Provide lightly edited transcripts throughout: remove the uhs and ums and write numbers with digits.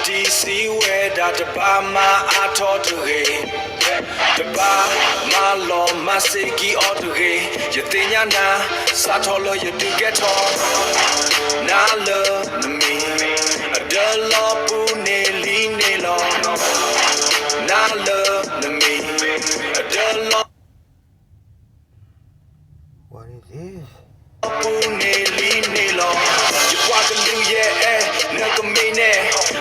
DC where that the bar my auto to the bar my law my seki auto you think ya na satolo you do get on na love me the law pune li ne lo na love me the law what is this pune li ne lo you walk the new yeah no come in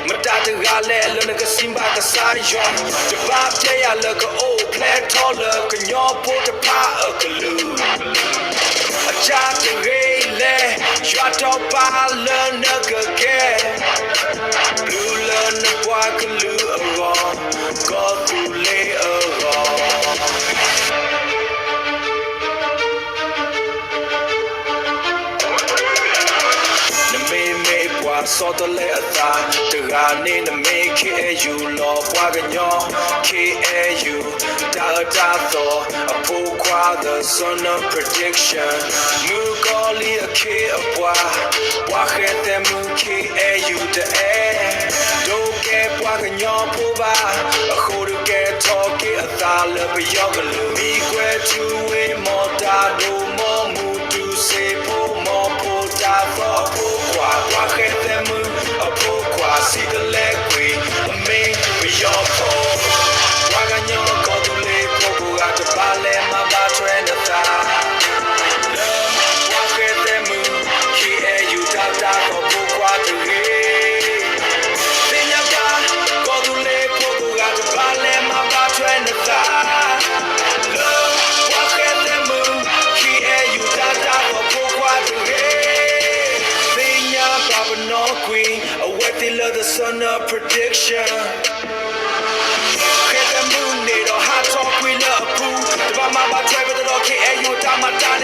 Matata gale luna simba ka sayo the bab ya look old play taller can your put the pa kalu a chat the gale shut up pa learn again blue learn the boy kalu go to lay so the letter the running to make you love wagonyo KAU da a poor the son of prediction mukoli a k a wahete mu KAU the air don't get wagonyo puba a whole get talk a thala be yogalu me to we more da no more mutu say po more po da for see the leg we main we your phone waganyo go to le pogo got the bale my battery the ta love walk at them ki you da for pogo to re pinyaka go to le pogo got the bale my battery the ta love walk at them ki you da for pogo to re pinyaka no queen they love the sun of prediction. Hit the moon, they don't hot talk, we love poo. The mama, my driver, the dog, and you, my dad,